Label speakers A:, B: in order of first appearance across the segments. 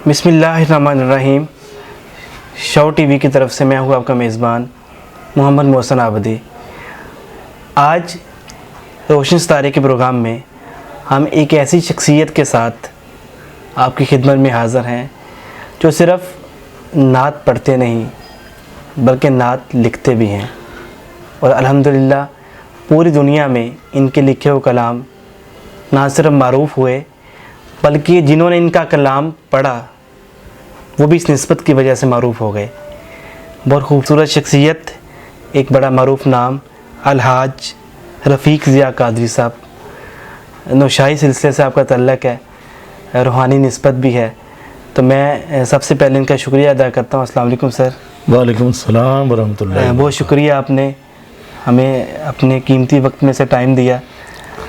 A: بسم اللہ الرحمن الرحیم. شو ٹی وی کی طرف سے میں ہوں آپ کا میزبان محمد محسن عابدی. آج روشن ستارے کے پروگرام میں ہم ایک ایسی شخصیت کے ساتھ آپ کی خدمت میں حاضر ہیں جو صرف نعت پڑھتے نہیں بلکہ نعت لکھتے بھی ہیں، اور الحمدللہ پوری دنیا میں ان کے لکھے ہوئے کلام نہ صرف معروف ہوئے بلکہ جنہوں نے ان کا کلام پڑھا وہ بھی اس نسبت کی وجہ سے معروف ہو گئے. بہت خوبصورت شخصیت، ایک بڑا معروف نام الحاج رفیق ضیاء قادری صاحب. نوشاہی سلسلے سے آپ کا تعلق ہے، روحانی نسبت بھی ہے، تو میں سب سے پہلے ان کا شکریہ ادا کرتا ہوں. السلام علیکم سر.
B: وعلیکم السلام ورحمۃ اللہ.
A: بہت شکریہ، آپ نے ہمیں اپنے قیمتی وقت میں سے ٹائم دیا.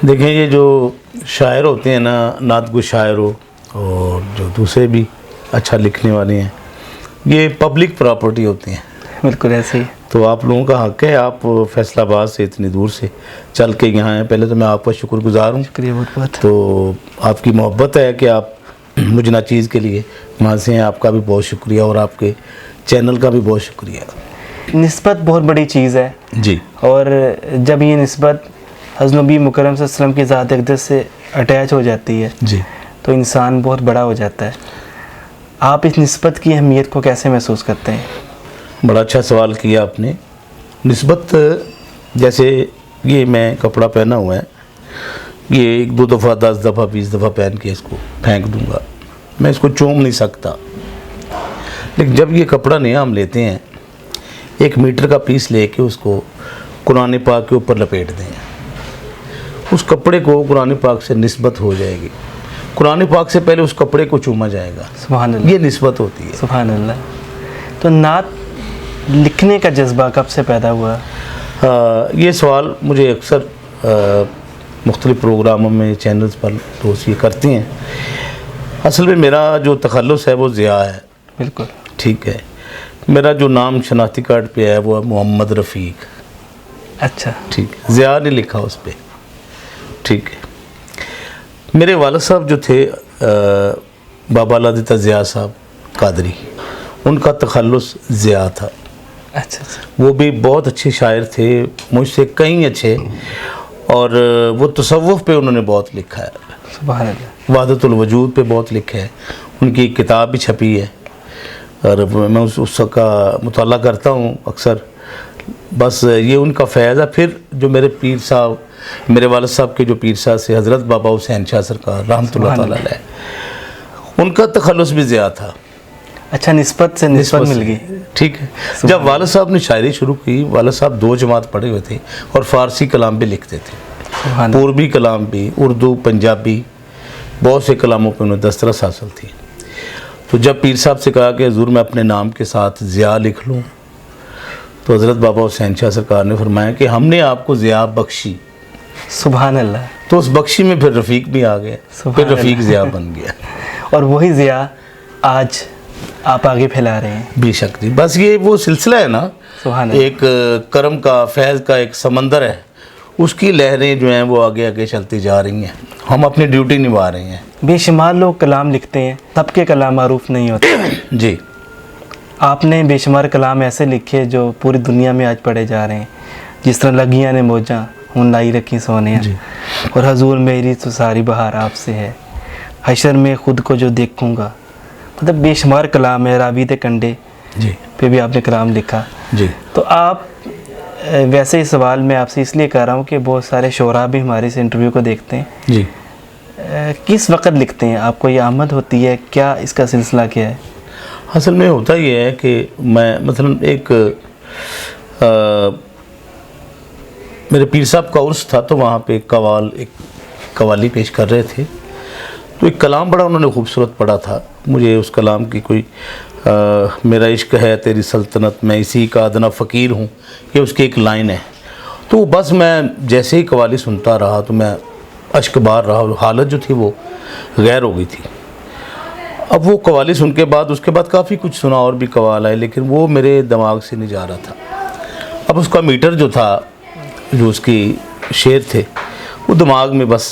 B: دیکھیں، یہ جو شاعر ہوتے ہیں نا، نعت گو شاعر ہو اور جو دوسرے بھی اچھا لکھنے والے ہیں، یہ پبلک پراپرٹی ہوتے ہیں.
A: بالکل ایسے ہی.
B: تو آپ لوگوں کا حق ہے، آپ فیصل آباد سے اتنی دور سے چل کے یہاں ہیں. پہلے تو میں آپ کا شکر گزار ہوں.
A: شکریہ بہت بہت.
B: تو آپ کی محبت ہے کہ آپ مجھ ناچیز کے لیے وہاں سے ہیں. آپ کا بھی بہت شکریہ اور آپ کے چینل کا بھی بہت شکریہ.
A: نسبت بہت بڑی چیز ہے
B: جی.
A: اور جب یہ نسبت حضرت نبی مکرم صلی اللہ علیہ وسلم کی ذات اقدس سے اٹیچ ہو جاتی ہے
B: جی
A: تو انسان بہت بڑا ہو جاتا ہے. آپ اس نسبت کی اہمیت کو کیسے محسوس کرتے ہیں؟
B: بڑا اچھا سوال کیا آپ نے. نسبت، جیسے یہ میں کپڑا پہنا ہوا ہے، یہ 1-2 دفعہ 10 دفعہ 20 دفعہ پہن کے اس کو پھینک دوں گا، میں اس کو چوم نہیں سکتا. لیکن جب یہ کپڑا نیا ہم لیتے ہیں، 1 میٹر کا پیس لے کے اس کو قرآن پاک کے اوپر لپیٹ دیں، اس کپڑے کو قرآن پاک سے نسبت ہو جائے گی. قرآن پاک سے پہلے اس کپڑے کو چوما جائے گا.
A: سبحان اللہ.
B: یہ نسبت ہوتی ہے.
A: سبحان اللہ. تو نعت لکھنے کا جذبہ کب سے پیدا ہوا؟
B: یہ سوال مجھے اکثر مختلف پروگراموں میں چینلز پر دوست یہ کرتے ہیں. اصل میں میرا جو تخلص ہے وہ ضیاء ہے.
A: بالکل
B: ٹھیک ہے. میرا جو نام شناختی کارڈ پہ ہے وہ ہے محمد رفیق.
A: اچھا.
B: ٹھیک ہے. ضیاء نے لکھا اس پہ. ٹھیک ہے. میرے والد صاحب جو تھے بابا لادتا ضیاء صاحب قادری، ان کا تخلص ضیاء تھا.
A: اچھا.
B: وہ بھی بہت اچھے شاعر تھے، مجھ سے کہیں اچھے، اور وہ تصوف پہ انہوں نے بہت لکھا ہے.
A: سبحان اللہ.
B: وحدت الوجود پہ بہت لکھا ہے. ان کی ایک کتاب بھی چھپی ہے اور میں اس کا مطالعہ کرتا ہوں اکثر. بس یہ ان کا فیض ہے. پھر جو میرے پیر صاحب، میرے والد صاحب کے جو پیر صاحب سے حضرت بابا حسین شاہ سرکار رحمۃ اللہ تعالیٰ علیہ، ان کا تخلص بھی ضیاء تھا.
A: اچھا، نسبت سے نسبت مل گئی.
B: ٹھیک ہے. جب والد صاحب نے شاعری شروع کی، والد صاحب 2 جماعت پڑھے ہوئے تھے اور فارسی کلام بھی لکھتے تھے، پوربی کلام بھی، اردو، پنجابی، بہت سے کلاموں پہ انہیں دسترس حاصل تھی. تو جب پیر صاحب سے کہا کہ حضور میں اپنے نام کے ساتھ ضیاء لکھ لوں، تو حضرت بابا حسین شاہ سرکار نے فرمایا کہ ہم نے آپ کو ضیاء بخشی.
A: سبحان اللہ.
B: تو اس بخشی میں پھر رفیق بھی آ گیا، پھر رفیق ضیاء بن گیا.
A: اور وہی ضیاء آج آپ آگے پھیلا رہے ہیں.
B: بے شک جی. بس یہ وہ سلسلہ ہے نا،
A: سبحان اللہ.
B: ایک کرم کا، فیض کا ایک سمندر ہے، اس کی لہریں جو ہیں وہ آگے آگے چلتی جا رہی ہیں. ہم اپنی ڈیوٹی نبھا رہے ہیں.
A: بے شمار لوگ کلام لکھتے ہیں، سب کے کلام معروف نہیں ہوتے.
B: جی.
A: آپ نے بے شمار کلام ایسے لکھے جو پوری دنیا میں آج پڑھے جا رہے ہیں، جس طرح لگیاں نے موجاں ہوں لائی رکھی سونے،
B: جی.
A: اور حضور میری تو ساری بہار آپ سے ہے، حشر میں خود کو جو دیکھوں گا. مطلب بے شمار کلام ہے. راویت کنڈے
B: جی
A: پہ بھی آپ نے کلام لکھا.
B: جی.
A: تو آپ ویسے ہی سوال میں آپ سے اس لیے کر رہا ہوں کہ بہت سارے شعراء بھی ہمارے اس انٹرویو کو دیکھتے ہیں.
B: جی.
A: کس وقت لکھتے ہیں؟ آپ کو یہ آمد ہوتی ہے؟ کیا اس کا سلسلہ کیا ہے؟
B: اصل میں ہوتا یہ ہے کہ میں مثلا ایک میرے پیر صاحب کا عرس تھا، تو وہاں پہ ایک قوالی پیش کر رہے تھے. تو ایک کلام بڑا انہوں نے خوبصورت پڑھا تھا. مجھے اس کلام کی کوئی میرا عشق ہے تیری سلطنت میں اسی کا ادنا فقیر ہوں، یہ اس کی ایک لائن ہے. تو بس میں جیسے ہی قوالی سنتا رہا تو میں اشک بار رہا. حالت جو تھی وہ غیر ہو گئی تھی. اب وہ قوالی سن کے بعد، اس کے بعد کافی کچھ سنا اور بھی قوال آئے، لیکن وہ میرے دماغ سے نہیں جا رہا تھا. اب اس کا میٹر جو تھا، جو اس کی شعر تھے، وہ دماغ میں بس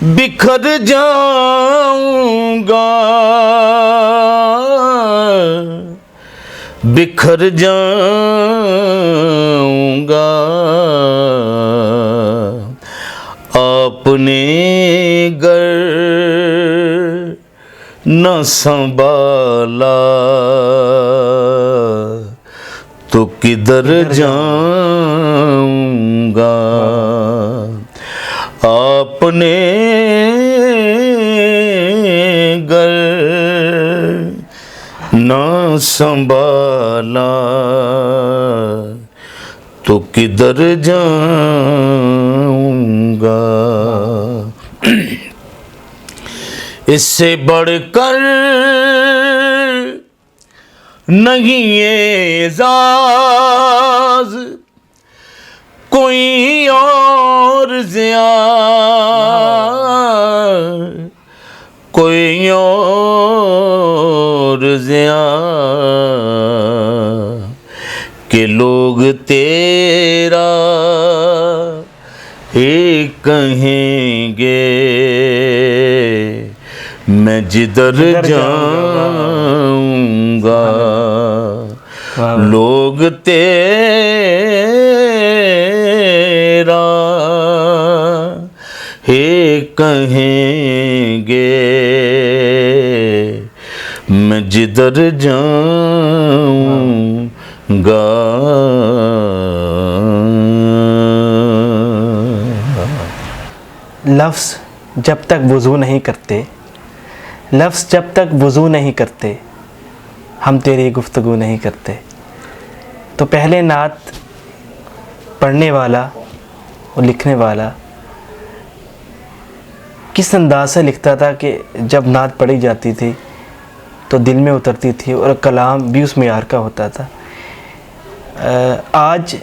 B: بکھر جاؤں گا، بکھر جاؤں گا، آپ نے گر نہ سنبھالا تو کدھر جاؤں گا، آپ نے گر نہ سنبھالا تو کدھر جاؤں گا۔ اس سے بڑھ کر نہیں اعزاز کوئی اور زیاں، کوئی اور زیاں کہ لوگ تیرا ہی کہیں گے، میں جدھر جاؤں گا لوگ تیرا ہی کہیں گے، میں جدھر جاؤں گا۔
A: لفظ جب تک وضو نہیں کرتے، لفظ جب تک وضو نہیں کرتے، ہم تیری گفتگو نہیں کرتے۔ تو پہلے نعت پڑھنے والا اور لکھنے والا کس انداز سے لکھتا تھا کہ جب نعت پڑھی جاتی تھی تو دل میں اترتی تھی اور کلام بھی اس معیار کا ہوتا تھا۔ آج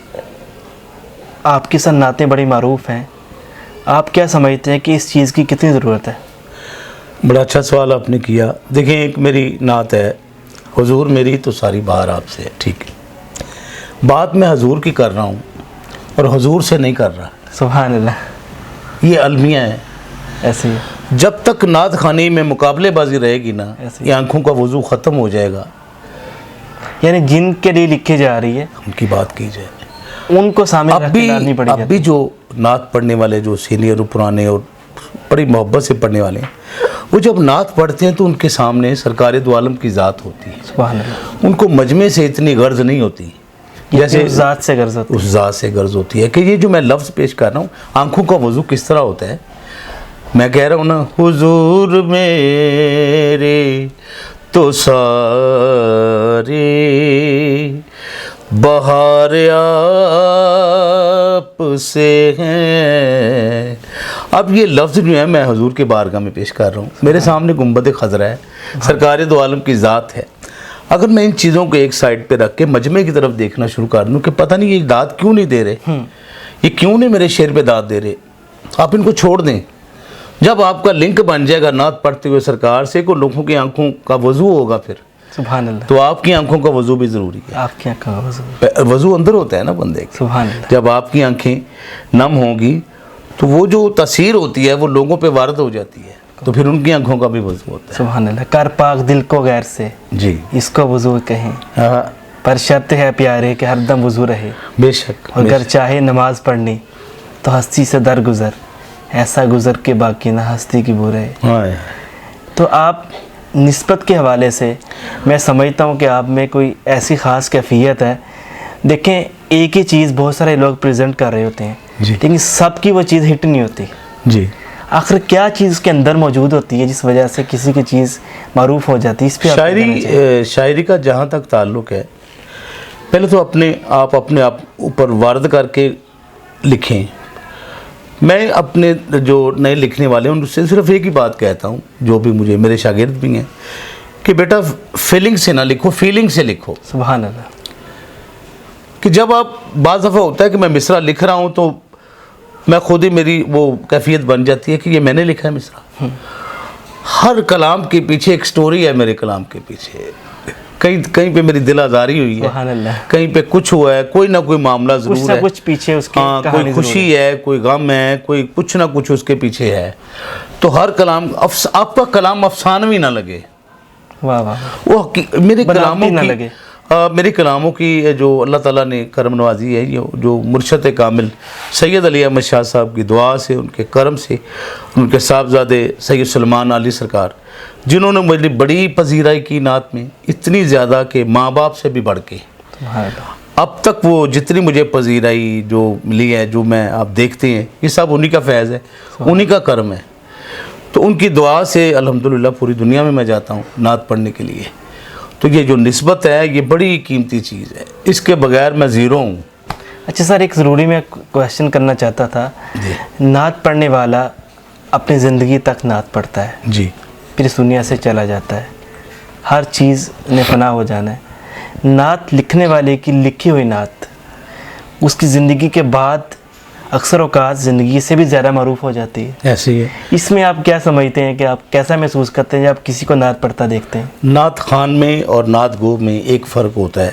A: آپ کی سب نعتیں بڑی معروف ہیں، آپ کیا سمجھتے ہیں کہ اس چیز کی کتنی ضرورت ہے؟
B: بڑا اچھا سوال آپ نے کیا۔ دیکھیں، ایک میری نعت ہے، حضور میری تو ساری بہار آپ سے ہے، ٹھیک ہے، بات میں حضور کی کر رہا ہوں اور حضور سے نہیں کر رہا۔
A: سبحان اللہ،
B: یہ المیہ ہے۔
A: ایسے ہی
B: جب تک نعت خوانی میں مقابلے بازی رہے گی نا، یہ آنکھوں کا وضو ختم ہو جائے گا۔
A: یعنی جن کے لیے لکھی جا رہی ہے
B: ان کی بات کی جائے،
A: ان کو سامنے رکھ کے ڈالنی پڑے
B: اب بھی جو نعت پڑھنے والے جو سینئر اور پرانے اور بڑی محبت سے پڑھنے والے ہیں، وہ جب نعت پڑھتے ہیں تو ان کے سامنے سرکار دو عالم کی ذات ہوتی ہے۔
A: سبحان اللہ،
B: ان کو مجمع سے اتنی غرض نہیں ہوتی
A: جیسے اس ذات سے غرض ہوتی ہے،
B: اس ذات سے غرض ہوتی ہے کہ یہ جو میں لفظ پیش کر رہا ہوں، آنکھوں کا وضو کس طرح ہوتا ہے۔ میں کہہ رہا ہوں نا، حضور میرے تو سارے بہار آپ سے ہیں۔ اب یہ لفظ جو ہے میں حضور کے بارگاہ میں پیش کر رہا ہوں، میرے سامنے گنبد خضرا ہے، سرکار دو عالم کی ذات ہے۔ اگر میں ان چیزوں کو ایک سائڈ پہ رکھ کے مجمع کی طرف دیکھنا شروع کر دوں کہ پتہ نہیں یہ داد کیوں نہیں دے رہے، یہ کیوں نہیں میرے شعر پہ داد دے رہے، آپ ان کو چھوڑ دیں۔ جب آپ کا لنک بن جائے گا نعت پڑھتے ہوئے سرکار سے، کو لوگوں کی آنکھوں کا وضو ہوگا، پھر
A: سبحان اللہ،
B: تو آپ کی آنکھوں کا وضو بھی ضروری ہے۔
A: آپ کی آنکھوں کا وضو،
B: وضو اندر ہوتا ہے نا بندے کے،
A: سبحان اللہ،
B: جب آپ کی آنکھیں نم ہوں گی تو وہ جو تاثیر ہوتی ہے وہ لوگوں پہ وارد ہو جاتی ہے، تو پھر ان کی آنکھوں کا بھی وضو ہوتا ہے۔
A: سبحان اللہ، کر پاک دل کو غیر سے،
B: جی
A: اس کو وضو کہیں،
B: ہاں،
A: پر شرط ہے پیارے کہ ہر دم وضو رہے،
B: بے شک،
A: اور اگر چاہے نماز پڑھنی تو ہستی سے درگزر، ایسا گزر کے باقی نہ ہستی کی بو رہے۔
B: ہاں،
A: تو آپ نسبت کے حوالے سے میں سمجھتا ہوں کہ آپ میں کوئی ایسی خاص کیفیت ہے۔ دیکھیں، ایک ہی چیز بہت سارے لوگ پریزنٹ کر رہے ہوتے ہیں،
B: جی
A: لیکن سب کی وہ چیز ہٹ نہیں ہوتی۔
B: جی،
A: آخر کیا چیز اس کے اندر موجود ہوتی ہے جس وجہ سے کسی کی چیز معروف ہو جاتی ہے؟ اس پہ آپ کیا کہنا چاہیں؟
B: شاعری کا جہاں تک تعلق ہے، پہلے تو اپنے آپ اوپر وارد کر کے لکھیں۔ میں اپنے جو نئے لکھنے والے ہیں ان سے صرف ایک ہی بات کہتا ہوں، جو بھی مجھے میرے شاگرد بھی ہیں، کہ بیٹا فیلنگ سے نہ لکھو، فیلنگ سے لکھو۔
A: سبحان اللہ،
B: کہ جب آپ بعض دفعہ ہوتا ہے کہ میں مصرع لکھ رہا ہوں تو میں خود ہی میری وہ کیفیت بن جاتی ہے کہ یہ میں نے لکھا ہے مصرع۔ ہر کلام کے پیچھے ایک سٹوری ہے، میرے کلام کے پیچھے کہیں پہ میری دل آزاری ہوئی ہے,
A: سبحان اللہ,
B: کہیں پہ کچھ ہوا ہے, کوئی نہ کوئی معاملہ
A: کچھ
B: ضرور
A: نہ
B: ہے,
A: کچھ پیچھے اس کی
B: ہاں,
A: کہانی
B: کوئی
A: ضرور
B: خوشی ہے, کوئی غم ہے, کوئی کچھ نہ کچھ اس کے پیچھے ہے. تو ہر کلام آپ کا کلام افسانوی نہ لگے,
A: واہ واہ,
B: وہ میرے
A: بناوٹی
B: کلاموں
A: نہ
B: کی
A: لگے.
B: میرے کلاموں کی جو اللہ تعالیٰ نے کرم نوازی ہے, یہ جو مرشد کامل سید علی احمد شاہ صاحب کی دعا سے, ان کے کرم سے, ان کے صاحبزادے سید سلمان علی سرکار, جنہوں نے میری بڑی پذیرائی کی نعت میں, اتنی زیادہ کہ ماں باپ سے بھی بڑھ کے.
A: سبحان اللہ.
B: اب تک وہ جتنی مجھے پذیرائی جو ملی ہے, جو میں آپ دیکھتے ہیں, یہ سب انہی کا فیض ہے, انہی کا کرم ہے. تو ان کی دعا سے الحمدللہ پوری دنیا میں جاتا ہوں نعت پڑھنے کے لیے. تو یہ جو نسبت ہے یہ بڑی قیمتی چیز ہے, اس کے بغیر میں زیرو ہوں.
A: اچھا سر, ایک ضروری میں کویشچن کرنا چاہتا تھا. نعت پڑھنے والا اپنی زندگی تک نعت پڑھتا ہے,
B: جی,
A: پھر اس دنیا سے چلا جاتا ہے, ہر چیز نے فنا ہو جانا ہے. نعت لکھنے والے کی لکھی ہوئی نعت اس کی زندگی کے بعد اکثر اوقات زندگی سے بھی زیادہ معروف ہو جاتی ہے.
B: ایسے ہی ہے.
A: اس میں آپ کیا سمجھتے ہیں, کہ آپ کیسا محسوس کرتے ہیں جب آپ کسی کو نعت پڑھتا دیکھتے ہیں؟
B: نعت خان میں اور نعت گو میں ایک فرق ہوتا ہے.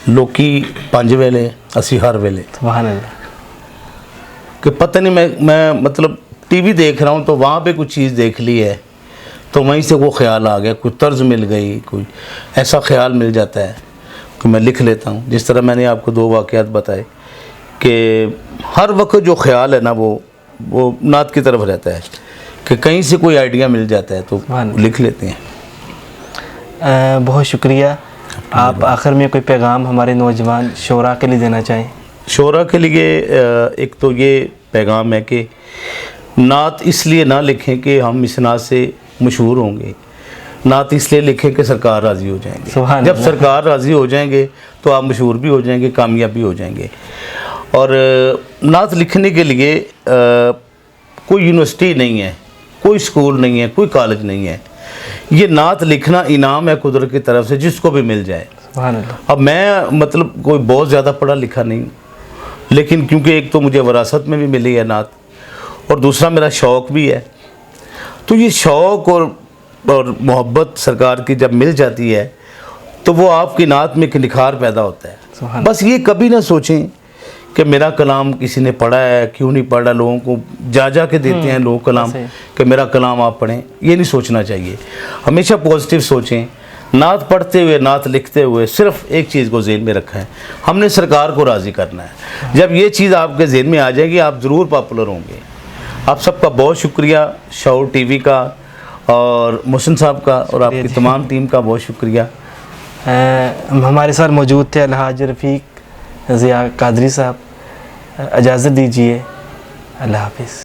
B: لوکی 5 ویلے اسی ہر ویلے.
A: سبحان اللہ.
B: کہ پتہ نہیں میں مطلب ٹی وی دیکھ رہا ہوں تو وہاں پہ کچھ چیز دیکھ لی ہے, تو وہیں سے وہ خیال آ گیا, کوئی طرز مل گئی, کوئی ایسا خیال مل جاتا ہے کہ میں لکھ لیتا ہوں. جس طرح میں نے آپ کو 2 واقعات بتائے کہ ہر وقت جو خیال ہے نا وہ نعت کی طرف رہتا ہے, کہ کہیں سے کوئی آئیڈیا مل جاتا ہے تو لکھ لیتے ہیں.
A: بہت شکریہ. آپ آخر میں کوئی پیغام ہمارے نوجوان شعراء کے لیے دینا چاہیں؟
B: شعراء کے لیے ایک تو یہ پیغام ہے کہ نعت اس لیے نہ لکھیں کہ ہم اس نعت سے مشہور ہوں گے, نعت اس لیے لکھیں کہ سرکار راضی ہو جائیں گے. جب سرکار راضی ہو جائیں گے تو آپ مشہور بھی ہو جائیں گے, کامیاب بھی ہو جائیں گے. اور نعت لکھنے کے لیے کوئی یونیورسٹی نہیں ہے, کوئی اسکول نہیں ہے, کوئی کالج نہیں ہے. یہ نعت لکھنا انعام ہے قدرت کی طرف سے, جس کو بھی مل جائے.
A: سبحان اللہ.
B: اب میں مطلب کوئی بہت زیادہ پڑھا لکھا نہیں, لیکن کیونکہ ایک تو مجھے وراثت میں بھی ملی ہے نعت, اور دوسرا میرا شوق بھی ہے. تو یہ شوق اور محبت سرکار کی جب مل جاتی ہے تو وہ آپ کی نعت میں ایک نکھار پیدا ہوتا ہے. بس یہ کبھی نہ سوچیں کہ میرا کلام کسی نے پڑھا ہے, کیوں نہیں پڑھا. لوگوں کو جا کے دیتے ہیں لوگ کلام کہ میرا کلام آپ پڑھیں, یہ نہیں سوچنا چاہیے. ہمیشہ پازیٹیو سوچیں. نعت پڑھتے ہوئے, نعت لکھتے ہوئے صرف ایک چیز کو ذہن میں رکھا ہے, ہم نے سرکار کو راضی کرنا ہے. جب یہ چیز آپ کے ذہن میں آ جائے گی آپ ضرور پاپولر ہوں گے. آپ سب کا بہت شکریہ, شعور ٹی وی کا اور محسن صاحب کا اور آپ کی تمام ٹیم کا بہت شکریہ.
A: ہمارے ساتھ موجود تھے الحاج رفیق ضیاء قادری صاحب. اجازت دیجیے, اللہ حافظ.